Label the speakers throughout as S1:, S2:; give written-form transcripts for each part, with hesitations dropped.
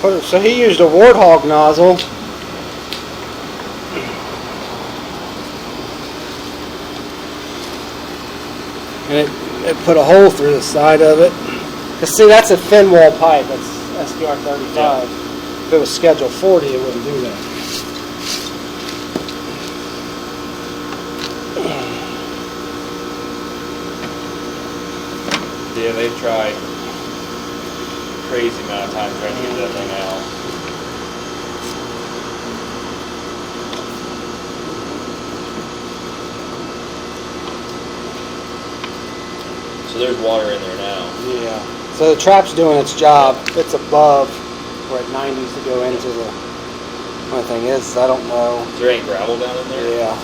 S1: So he used a Warthog nozzle. And it put a hole through the side of it. Cause see, that's a thin wall pipe. That's SDR 35. Yeah. If it was Schedule 40, it wouldn't do that.
S2: Yeah, they've tried crazy amount of time trying to get that thing out. So there's water in there now.
S1: Yeah. So the trap's doing its job. It's above where it 90s to go into the. Only thing is, I don't know.
S2: Is there any gravel down in there?
S1: Yeah.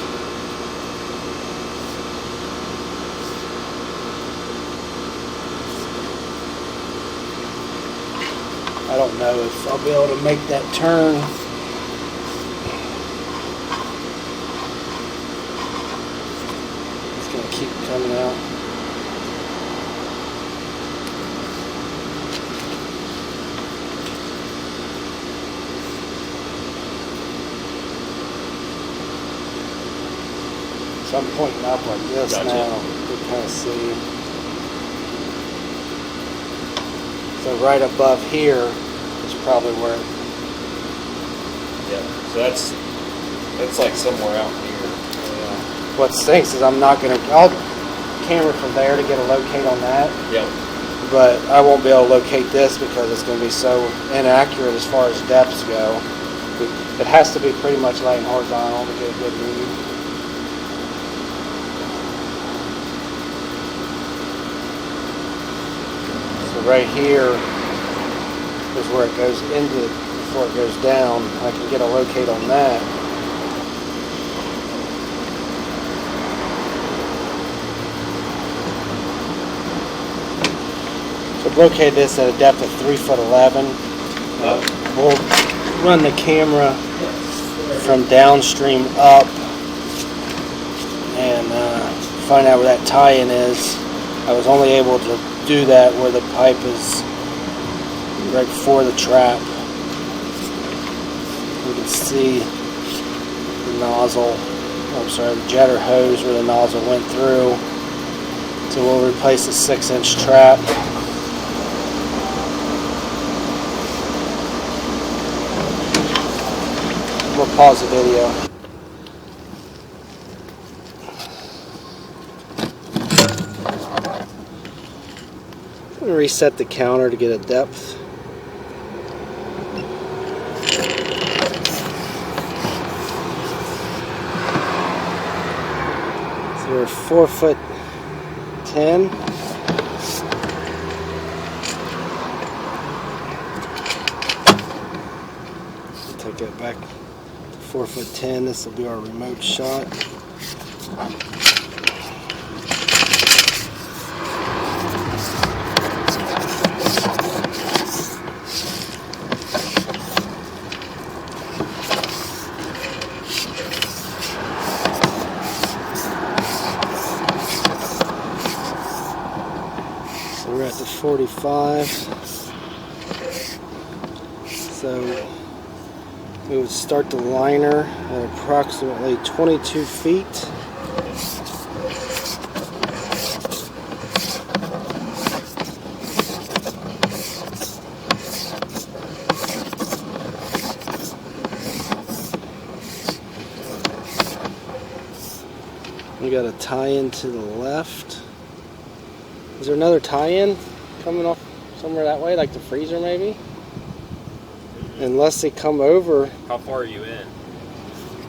S1: I don't know if I'll be able to make that turn. It's going to keep coming out. So I'm pointing up like this
S2: Gotcha.
S1: now. You can kind of see. So right above here is probably where.
S2: Yeah. So that's like somewhere out here.
S1: Yeah. What stinks is I'm not gonna. I'll camera from there to get a locate on that.
S2: Yep.
S1: But I won't be able to locate this because it's going to be so inaccurate as far as depths go. It has to be pretty much laying horizontal to get a good read. Right here is where it goes into before it goes down. I can get a locate on that. So I've located this at a depth of 3'11". We'll run the camera from downstream up and find out where that tie-in is. I was only able to do that where the pipe is right before the trap. You can see the nozzle, I'm sorry, the jetter hose where the nozzle went through. So we'll replace the 6-inch trap. We'll pause the video. I'm going to reset the counter to get a depth. So we're 4'10". Take that back to 4'10". This will be our remote shot. We're at the 45, so we would start the liner at approximately 22 feet. We got a tie-in to the left. Is there another tie-in coming off somewhere that way, like the freezer maybe? Unless they come over.
S2: How far are you in?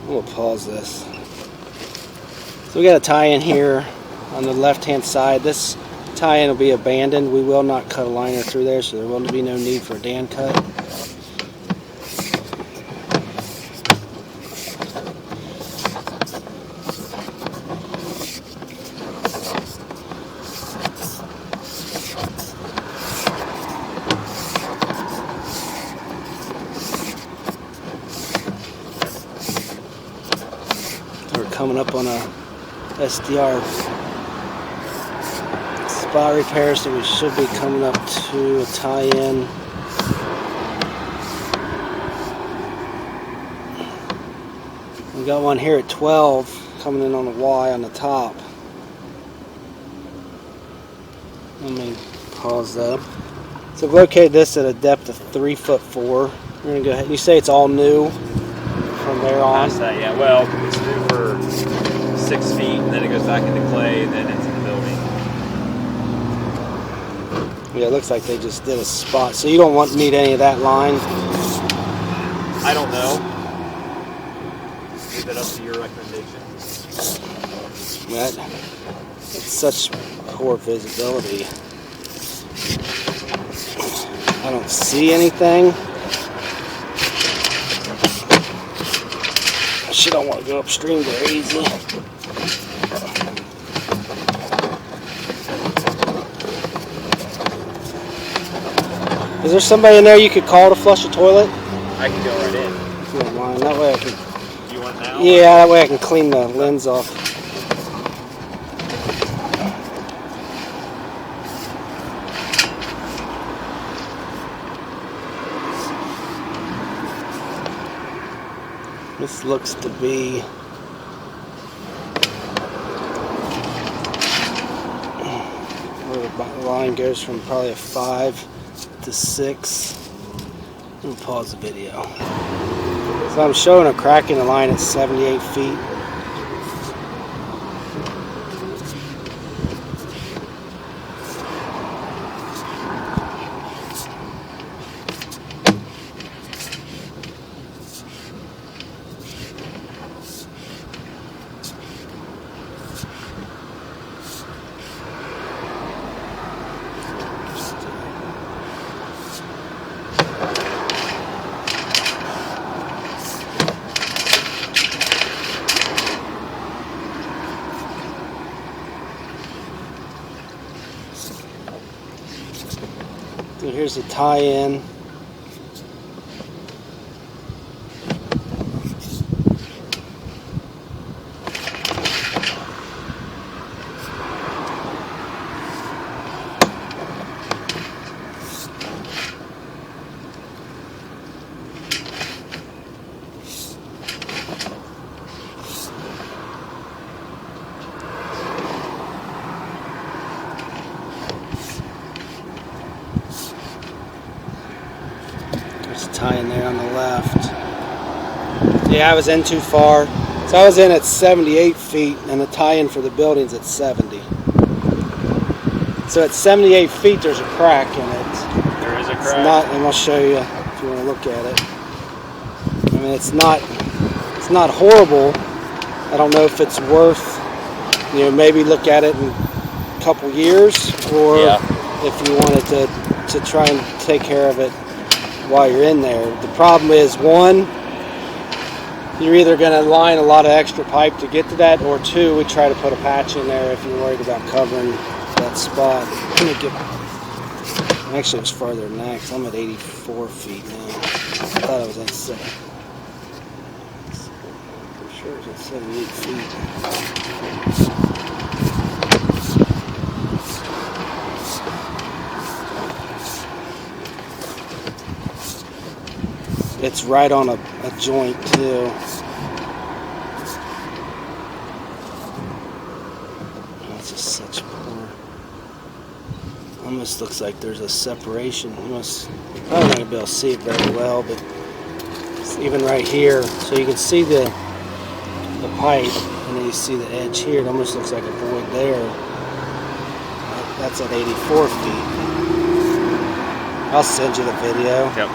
S1: I'm going to pause this. So we got a tie-in here on the left-hand side. This tie-in will be abandoned. We will not cut a liner through there, so there will be no need for a Dan cut. Coming up on a SDR spot repair, so we should be coming up to a tie-in. We got one here at 12 coming in on the Y on the top. Let me pause that. So I've located this at a depth of 3'4". We're gonna go ahead. You say it's all new from there on?
S2: Past that, yeah. Well, it's new for 6 feet, and then it goes back into clay, and then into the building.
S1: Yeah, it looks like they just did a spot. So you don't want to meet any of that line?
S2: I don't know. Leave that up to your recommendation.
S1: It's such poor visibility. I don't see anything. I sure don't want to go upstream very easy. Is there somebody in there you could call to flush a toilet?
S2: I can go right in.
S1: If you don't mind. That way I can.
S2: Do you want now?
S1: Yeah, that way I can clean the lens off. This looks to be where the line goes from probably a 5 to 6. Let me pause the video. So I'm showing a crack in the line at 78 feet. So here's the tie-in. There's a tie-in there on the left. Yeah, I was in too far. So I was in at 78 feet, and the tie-in for the building's at 70. So at 78 feet, there's a crack in it.
S2: There is a crack.
S1: It's not, and I'll show you if you want to look at it. I mean, it's not horrible. I don't know if it's worth, maybe look at it in a couple years, or if you wanted to try and take care of it while you're in there. The problem is, one, you're either going to line a lot of extra pipe to get to that, or two, we try to put a patch in there if you're worried about covering that spot. Actually, it was farther than that, 'cause I'm at 84 feet now. I thought I was at 7. I'm sure it was at 78 feet. It's right on a joint too. That's just such poor. Almost looks like there's a separation. You're probably not gonna be able to see it very well, but it's even right here, so you can see the pipe, and then you see the edge here. It almost looks like a void there. That's at 84 feet. I'll send you the video.
S2: Yep.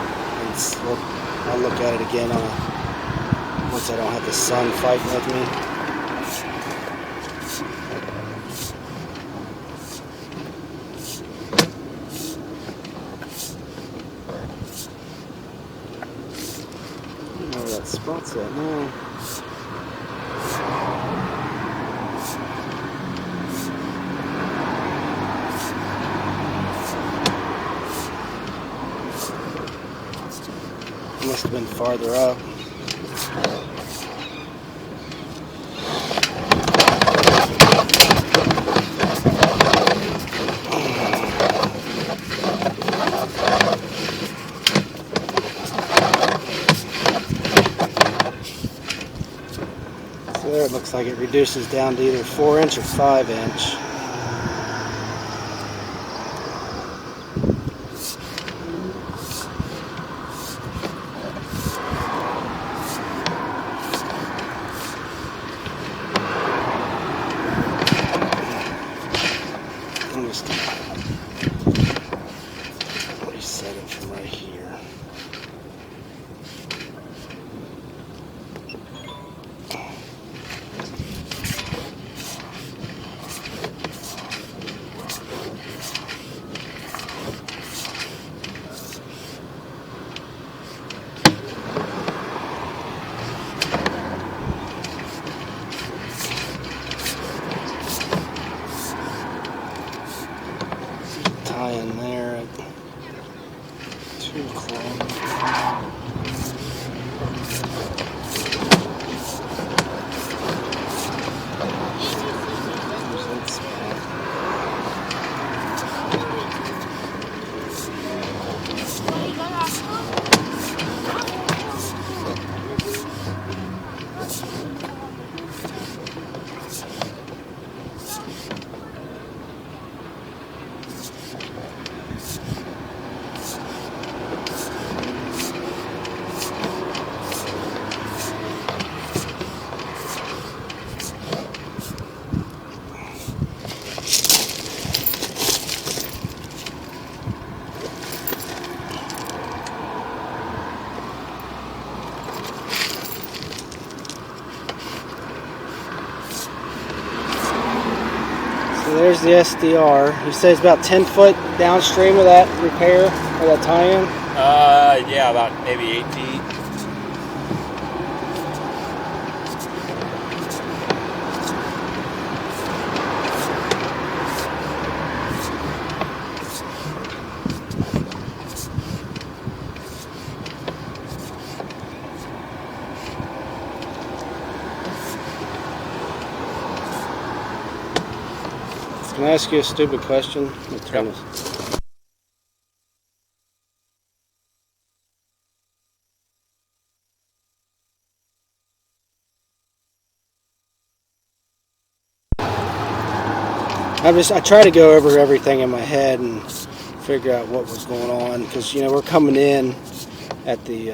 S1: I'll look at it again once I don't have the sun fighting with me. I don't know where that spot's at now. Must have been farther up. So there it looks like it reduces down to either 4" or 5". I'm just reset it from right here. Tie in there at 2 o'clock. So there's the SDR. You say it's about 10 foot downstream of that repair or that tie-in?
S2: Yeah, about maybe 8 feet.
S1: Can I ask you a stupid question? Let me turn
S2: Yep.
S1: this. I try to go over everything in my head and figure out what was going on because we're coming in at the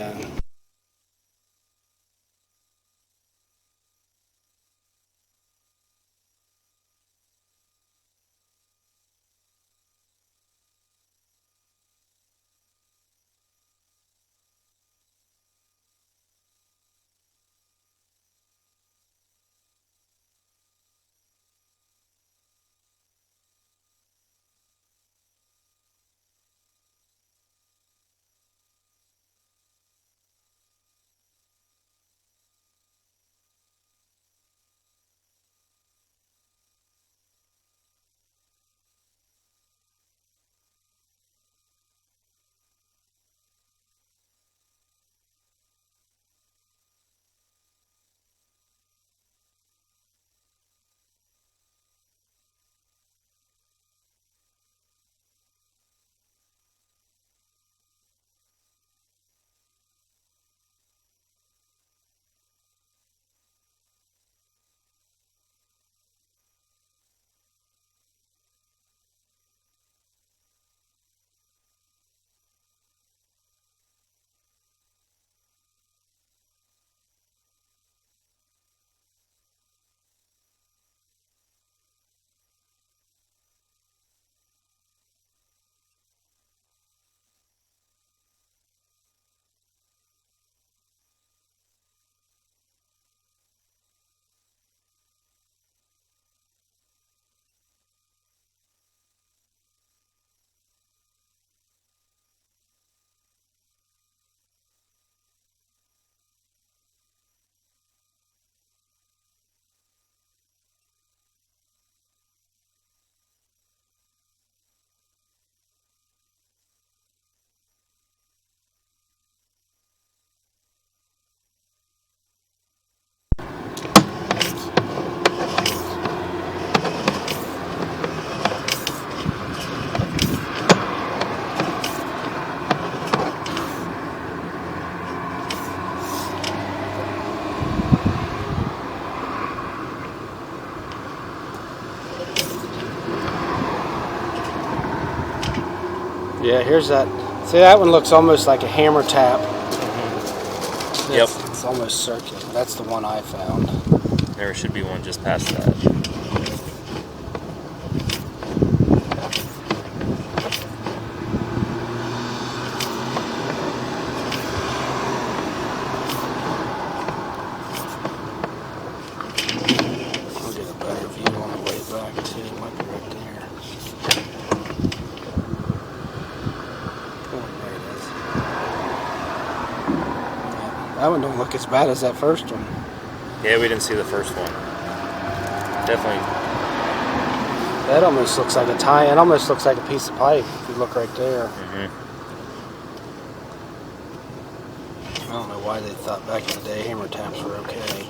S1: Yeah, here's that. See, that one looks almost like a hammer tap.
S2: Yep.
S1: It's almost circular. That's the one I found.
S2: There should be one just past that.
S1: I'll get a better view on the way back too. It might be right there. Oh, there it is. That one don't look as bad as that first one.
S2: Yeah, we didn't see the first one. Definitely.
S1: That almost looks like a tie. It almost looks like a piece of pipe if you look right there. I don't know why they thought back in the day hammer taps were okay.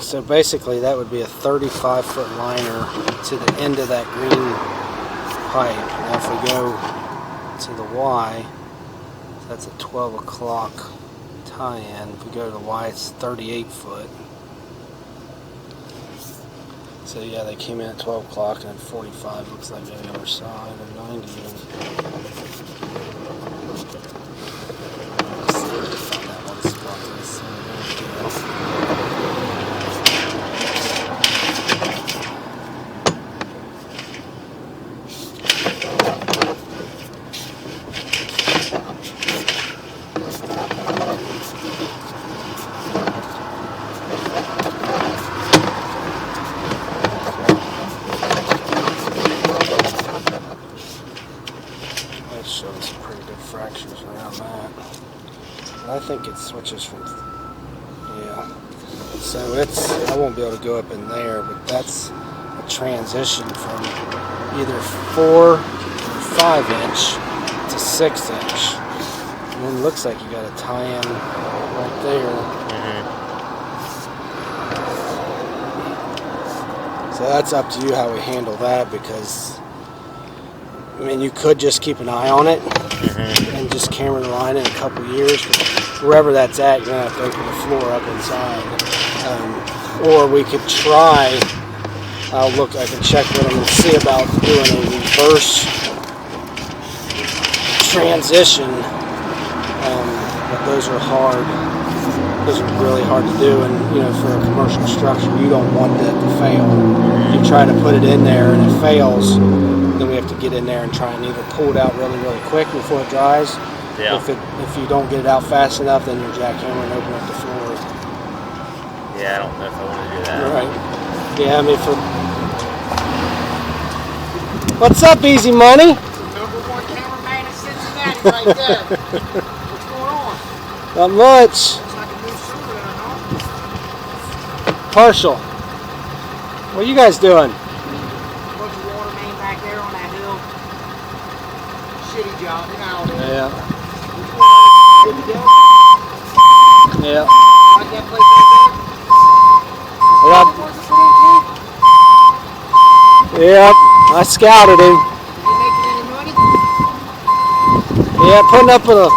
S1: So basically that would be a 35-foot liner to the end of that green pipe. Now if we go to the Y, that's a 12 o'clock tie-in. If we go to the Y, it's 38 foot. So yeah, they came in at 12 o'clock and then 45 looks like the other side, and 90 even. Let's see if we can find that one spot. Let's see. There we go. That shows some pretty good fractures around that. But I think it switches from, yeah. So it's, I won't be able to go up in there, but that's a transition from either 4 or 5 inch to 6 inch. And then it looks like you got a tie-in right there. So that's up to you how we handle that, because I mean, you could just keep an eye on it and just camera the line in a couple years. But wherever that's at, you're going to have to open the floor up inside. Or we could try, I can check with them and see about doing a reverse transition. But those are hard. Those are really hard to do. And, you know, for a commercial structure, you don't want that to fail. You try to put it in there and it fails, then we have to get in there and try and either pull it out really, really quick before it dries.
S2: Yeah.
S1: If you don't get it out fast enough, then you're jackhammering and open up the floor.
S2: Yeah, I don't know if I want to do that.
S1: Right. Yeah, I mean, what's up, Easy Money?
S3: Number one cameraman in Cincinnati right there. What's going on?
S1: Not much.
S3: Looks like a new shooter, huh?
S1: Partial. What are you guys doing?
S3: Bunch of water main back there on that hill. Shitty job, you know how it is.
S1: Yeah.
S3: Good to go.
S1: Yeah.
S3: Like that place right
S1: Well,
S3: there? Where's the footage?
S1: yep. I scouted him.
S3: Is he making any money?
S1: Yeah, putting up with a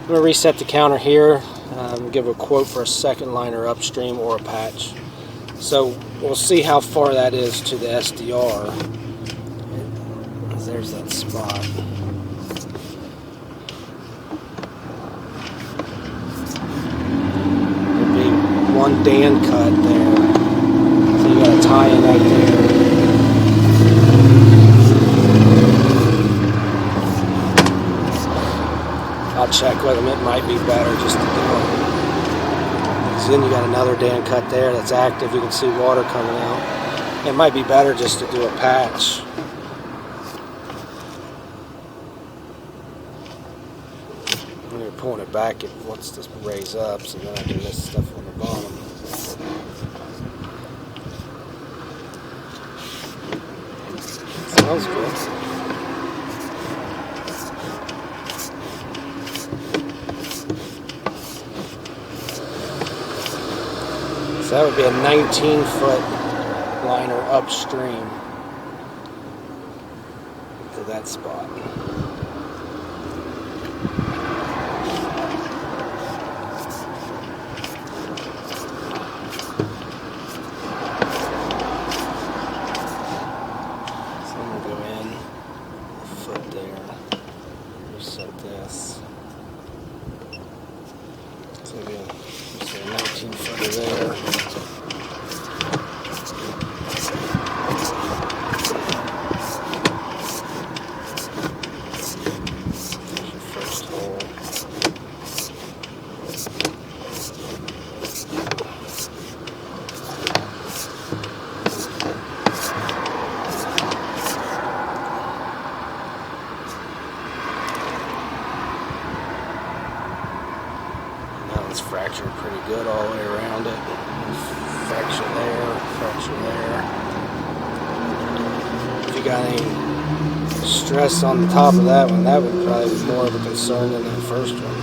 S1: I'm going to reset the counter here, give a quote for a second liner upstream or a patch. So we'll see how far that is to the SDR. There's that spot. There'll be one Dan cut there. So you got a tie-in right there. I'll check with them. It might be better just to do it. So then you got another Dan cut there that's active. You can see water coming out. It might be better just to do a patch. When you're pulling it back, it wants to raise up, so then I can miss stuff on the bottom. Smells good. So that would be a 19-foot liner upstream to that spot. So I'm going to go in a foot there, reset this. So again, just a 19-footer there. It's fractured pretty good all the way around it. Fracture there, fracture there. If you got any stress on the top of that one, that would probably be more of a concern than that first one.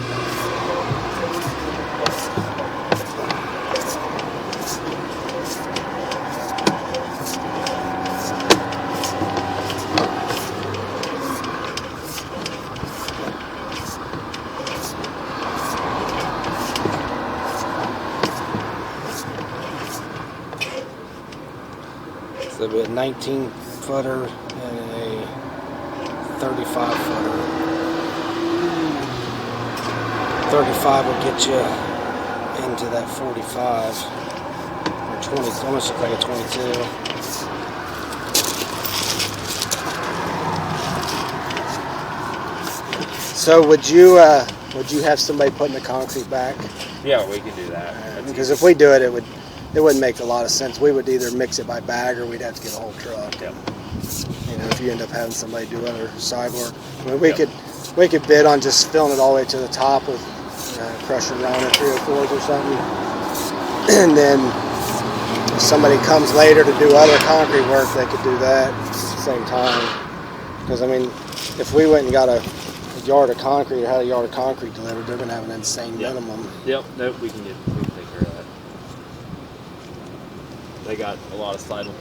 S1: So it'll be a 19-footer and a 35-footer. 35 will get you into that 45 or 20. It almost looks like a 22. So would you have somebody putting the concrete back?
S2: Yeah, we can do that.
S1: Because if we do it, it wouldn't make a lot of sense. We would either mix it by bag or we'd have to get a whole truck.
S2: Yep.
S1: You know, if you end up having somebody do other side work, I mean, we could bid on just filling it all the way to the top with crusher round or 304s or something, and then if somebody comes later to do other concrete work, they could do that at the same time. Because I mean, if we went and got a yard of concrete or had a yard of concrete delivered, they're going to have an insane minimum.
S2: Yep. Nope. We can take care of that. They got a lot of sidle.